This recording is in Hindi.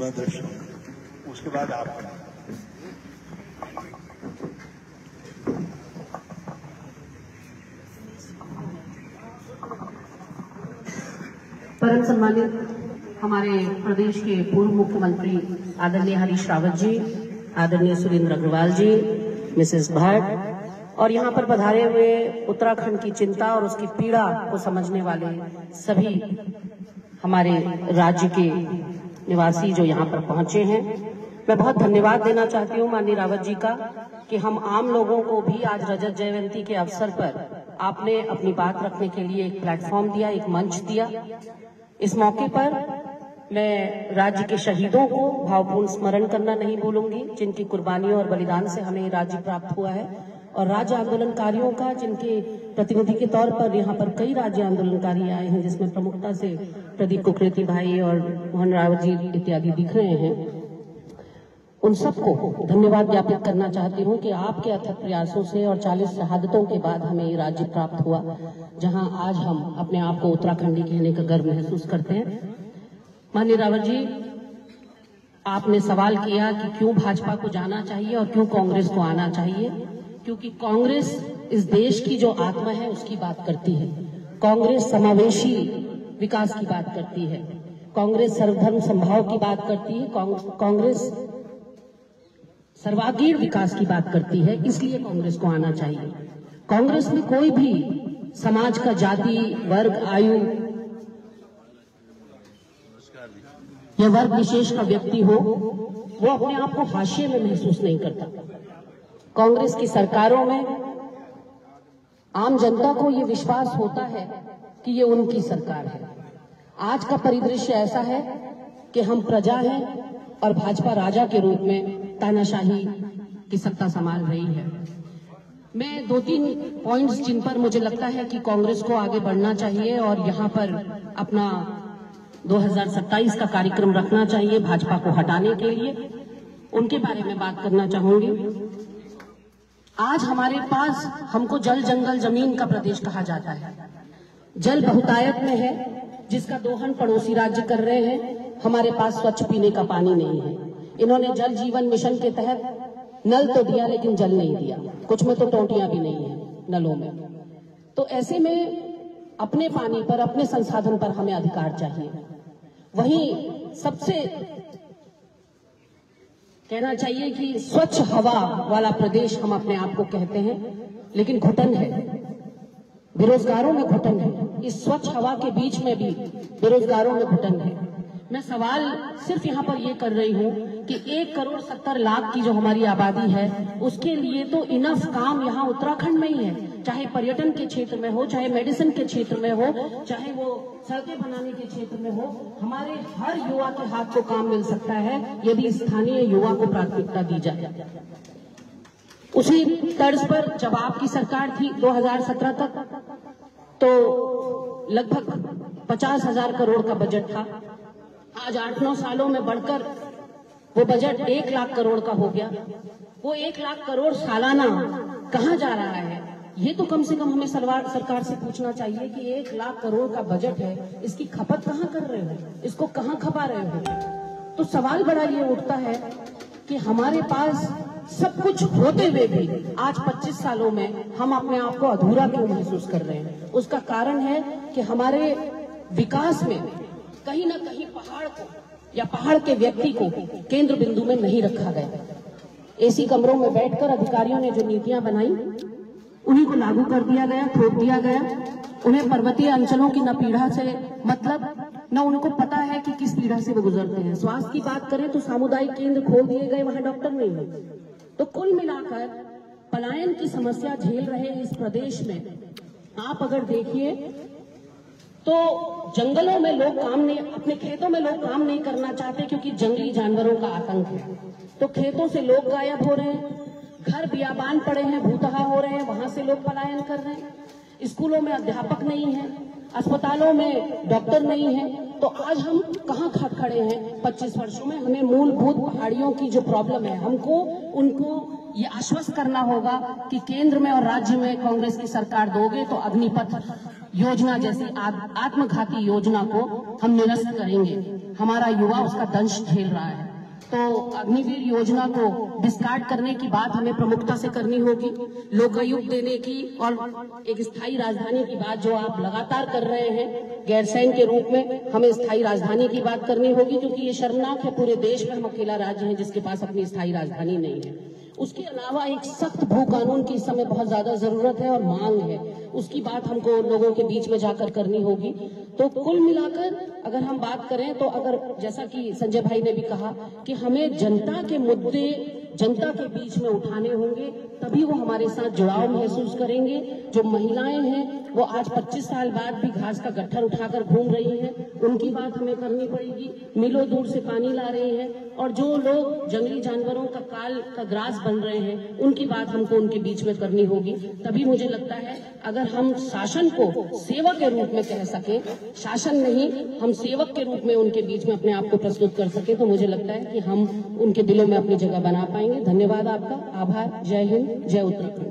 उसके बाद आप परम सम्मानित हमारे प्रदेश के पूर्व मुख्यमंत्री आदरणीय हरीश रावत जी, आदरणीय सुरेंद्र अग्रवाल जी, मिसेस भट्ट और यहाँ पर पधारे हुए उत्तराखंड की चिंता और उसकी पीड़ा को समझने वाले सभी हमारे राज्य के निवासी जो यहाँ पर पहुंचे हैं, मैं बहुत धन्यवाद देना चाहती हूँ माननीय रावत जी का कि हम आम लोगों को भी आज रजत जयंती के अवसर पर आपने अपनी बात रखने के लिए एक प्लेटफॉर्म दिया, एक मंच दिया। इस मौके पर मैं राज्य के शहीदों को भावपूर्ण स्मरण करना नहीं भूलूंगी, जिनकी कुर्बानियों और बलिदान से हमें राज्य प्राप्त हुआ है, और राज्य आंदोलनकारियों का, जिनके प्रतिनिधि के तौर पर यहाँ पर कई राज्य आंदोलनकारी आए हैं, जिसमें प्रमुखता से प्रदीप कुकरेती भाई और मोहन रावत जी इत्यादि दिख रहे हैं। उन सबको धन्यवाद ज्ञापित करना चाहती हूँ कि आपके अथक प्रयासों से और 40 शहादतों के बाद हमें ये राज्य प्राप्त हुआ, जहां आज हम अपने आप को उत्तराखंडी कहने का गर्व महसूस करते हैं। माननीय रावत जी, आपने सवाल किया कि क्यों भाजपा को जाना चाहिए और क्यों कांग्रेस को आना चाहिए, क्योंकि कांग्रेस इस देश की जो आत्मा है उसकी बात करती है। कांग्रेस समावेशी विकास की बात करती है, कांग्रेस सर्वधर्म समभाव की बात करती है, कांग्रेस सर्वागीण विकास की बात करती है। इसलिए कांग्रेस को आना चाहिए। कांग्रेस में कोई भी समाज का, जाति, वर्ग, आयु या वर्ग विशेष का व्यक्ति हो, वो अपने आप को हाशिए में महसूस नहीं करता। कांग्रेस की सरकारों में आम जनता को ये विश्वास होता है कि ये उनकी सरकार है। आज का परिदृश्य ऐसा है कि हम प्रजा हैं और भाजपा राजा के रूप में तानाशाही की सत्ता संभाल रही है। मैं 2-3 पॉइंट्स जिन पर मुझे लगता है कि कांग्रेस को आगे बढ़ना चाहिए और यहाँ पर अपना 2027 का कार्यक्रम रखना चाहिए भाजपा को हटाने के लिए, उनके बारे में बात करना चाहूंगी। आज हमारे पास, हमको जल जंगल जमीन का प्रदेश कहा जाता है। जल बहुतायत में है, जिसका दोहन पड़ोसी राज्य कर रहे हैं। हमारे पास स्वच्छ पीने का पानी नहीं है। इन्होंने जल जीवन मिशन के तहत नल तो दिया लेकिन जल नहीं दिया, कुछ में तो टोंटियां भी नहीं है नलों में। तो ऐसे में अपने पानी पर, अपने संसाधन पर हमें अधिकार चाहिए। वहीं सबसे कहना चाहिए कि स्वच्छ हवा वाला प्रदेश हम अपने आप को कहते हैं, लेकिन घुटन है, बेरोजगारों में घुटन है। इस स्वच्छ हवा के बीच में भी बेरोजगारों में घुटन है। मैं सवाल सिर्फ यहाँ पर ये कर रही हूँ कि 1,70,00,000 की जो हमारी आबादी है, उसके लिए तो इनफ काम यहाँ उत्तराखंड में ही है। चाहे पर्यटन के क्षेत्र में हो, चाहे मेडिसिन के क्षेत्र में हो, चाहे वो सड़कें बनाने के क्षेत्र में हो, हमारे हर युवा के हाथ को काम मिल सकता है यदि स्थानीय युवा को प्राथमिकता दी जाए। उसी तर्ज पर जब आपकी सरकार थी 2017 तक, तो लगभग 50,000 करोड़ का बजट था। आज 8-9 सालों में बढ़कर वो बजट 1 लाख करोड़ का हो गया। वो 1 लाख करोड़ सालाना कहाँ जा रहा है, ये तो कम से कम हमें सरकार से पूछना चाहिए कि 1 लाख करोड़ का बजट है, इसकी खपत कहाँ कर रहे हो, इसको कहाँ खपा रहे हो। तो सवाल बड़ा ये उठता है कि हमारे पास सब कुछ होते हुए भी आज 25 सालों में हम अपने आप को अधूरा क्यों महसूस कर रहे हैं। उसका कारण है कि हमारे विकास में कहीं ना कहीं पहाड़ को या पहाड़ के व्यक्ति को केंद्र बिंदु में नहीं रखा गया। एसी कमरों में बैठकर अधिकारियों ने जो नीतियां बनाई, उन्हीं को लागू कर दिया गया, थोप दिया गया। उन्हें पर्वतीय अंचलों की न पीड़ा से मतलब, न उनको पता है कि किस पीड़ा से वो गुजरते हैं। स्वास्थ्य की बात करें तो सामुदायिक केंद्र खोल दिए गए, वहां डॉक्टर नहीं है। तो कुल मिलाकर पलायन की समस्या झेल रहे इस प्रदेश में आप अगर देखिए तो जंगलों में लोग काम नहीं, अपने खेतों में लोग काम नहीं करना चाहते क्योंकि जंगली जानवरों का आतंक है। तो खेतों से लोग गायब हो रहे हैं, घर बियाबान पड़े हैं, भूतहा हो रहे हैं, वहां से लोग पलायन कर रहे हैं। स्कूलों में अध्यापक नहीं है, अस्पतालों में डॉक्टर नहीं है। तो आज हम कहाँ खड़े हैं 25 वर्षों में। हमें मूलभूत पहाड़ियों की जो प्रॉब्लम है, हमको उनको ये आश्वस्त करना होगा कि केंद्र में और राज्य में कांग्रेस की सरकार दोगे तो अग्निपथ योजना जैसी आत्मघाती योजना को हम निरस्त करेंगे। हमारा युवा उसका दंश झेल रहा है। तो अग्निवीर योजना को डिस्कार्ड करने की बात हमें प्रमुखता से करनी होगी। लोकायुक्त देने की और एक स्थायी राजधानी की बात जो आप लगातार कर रहे हैं गैरसैंण के रूप में, हमें स्थायी राजधानी की बात करनी होगी, क्योंकि ये शर्मनाक है, पूरे देश में हम अकेला राज्य है जिसके पास अपनी स्थायी राजधानी नहीं है। उसके अलावा एक सख्त भू कानून की इस समय बहुत ज्यादा जरूरत है और मांग है, उसकी बात हमको लोगों के बीच में जाकर करनी होगी। तो कुल मिलाकर अगर हम बात करें तो अगर जैसा कि संजय भाई ने भी कहा कि हमें जनता के मुद्दे जनता के बीच में उठाने होंगे, तभी वो हमारे साथ जुड़ाव महसूस करेंगे। जो महिलाएं हैं वो आज 25 साल बाद भी घास का गट्ठर उठाकर घूम रही हैं, उनकी बात हमें करनी पड़ेगी। मीलों दूर से पानी ला रही हैं और जो लोग जंगली जानवरों का काल का ग्रास बन रहे हैं, उनकी बात हमको उनके बीच में करनी होगी। तभी मुझे लगता है अगर हम शासन को सेवक के रूप में कह सके, शासन नहीं हम सेवक के रूप में उनके बीच में अपने आप को प्रस्तुत कर सके, तो मुझे लगता है कि हम उनके दिलों में अपनी जगह बना पाएंगे। धन्यवाद आपका, आभार। जय हिंद, जय उत्तराखंड।